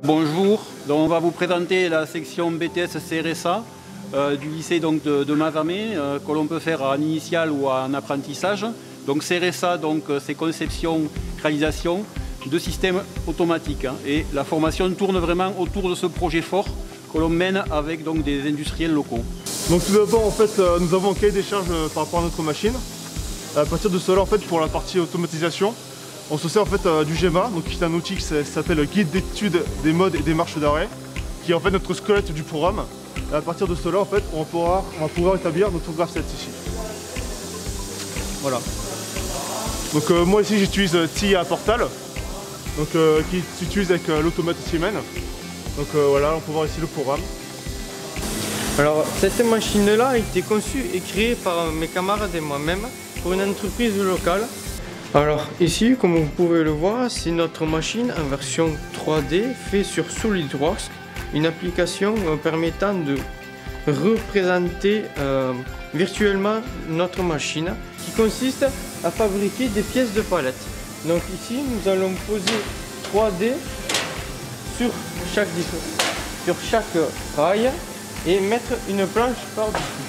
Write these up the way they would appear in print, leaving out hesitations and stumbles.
Bonjour, donc on va vous présenter la section BTS CRSA du lycée donc, de Mazamet que l'on peut faire en initial ou en apprentissage. Donc CRSA, c'est conception, réalisation de systèmes automatiques. Et la formation tourne vraiment autour de ce projet fort que l'on mène avec donc, des industriels locaux. Donc tout d'abord en fait nous avons un cahier des charges par rapport à notre machine. À partir de cela en fait pour la partie automatisation, on se sert en fait du GEMA, donc qui est un outil qui s'appelle Guide d'études des modes et des marches d'arrêt, qui est en fait notre squelette du programme. Et à partir de cela en fait on va pouvoir établir notre graph set ici. Voilà. Donc moi ici j'utilise TIA Portal, donc, qui s'utilise avec l'automate Siemens. Donc voilà, on peut voir ici le programme. Alors cette machine-là a été conçue et créée par mes camarades et moi-même pour une entreprise locale. Alors ici, comme vous pouvez le voir, c'est notre machine en version 3D faite sur SolidWorks, une application permettant de représenter virtuellement notre machine qui consiste à fabriquer des pièces de palette. Donc ici, nous allons poser 3D sur chaque rail et mettre une planche par-dessus.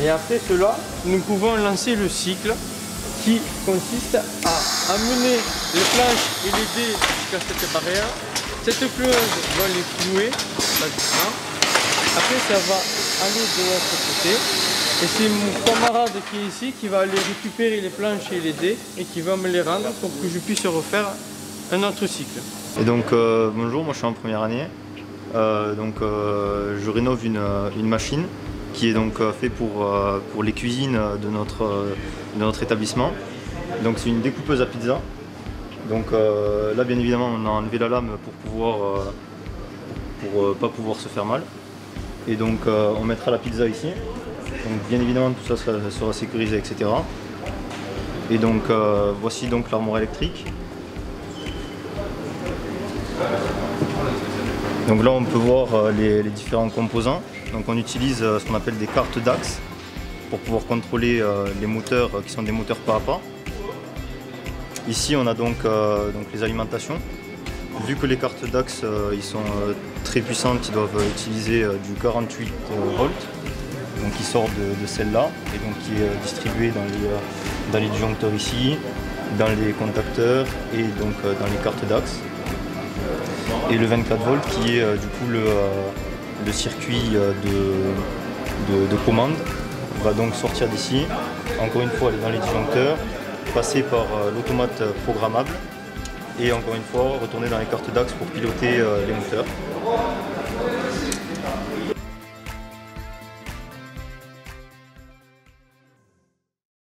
Et après cela, nous pouvons lancer le cycle qui consiste à amener les planches et les dés jusqu'à cette barrière. Cette cloueuse va les clouer là-dedans. Après, ça va aller de l'autre côté. Et c'est mon camarade qui est ici qui va aller récupérer les planches et les dés et qui va me les rendre pour que je puisse refaire un autre cycle. Et donc bonjour, moi je suis en première année. Je rénove une machine qui est donc fait pour les cuisines de notre établissement. Donc c'est une découpeuse à pizza. Donc là bien évidemment on a enlevé la lame pour pas pouvoir se faire mal. Et donc on mettra la pizza ici. Donc bien évidemment tout ça sera sécurisé, etc. Et donc voici donc l'armoire électrique. Donc là on peut voir les différents composants. Donc on utilise ce qu'on appelle des cartes d'axe pour pouvoir contrôler les moteurs qui sont des moteurs pas à pas. Ici on a donc les alimentations. Vu que les cartes d'axe ils sont très puissantes, ils doivent utiliser du 48 volts, donc qui sort de celle-là et donc qui est distribué dans les disjoncteurs ici, dans les contacteurs et donc dans les cartes d'axe. Et le 24 volts qui est du coup le circuit de commande va donc sortir d'ici, encore une fois aller dans les disjoncteurs, passer par l'automate programmable et encore une fois retourner dans les cartes d'axe pour piloter les moteurs.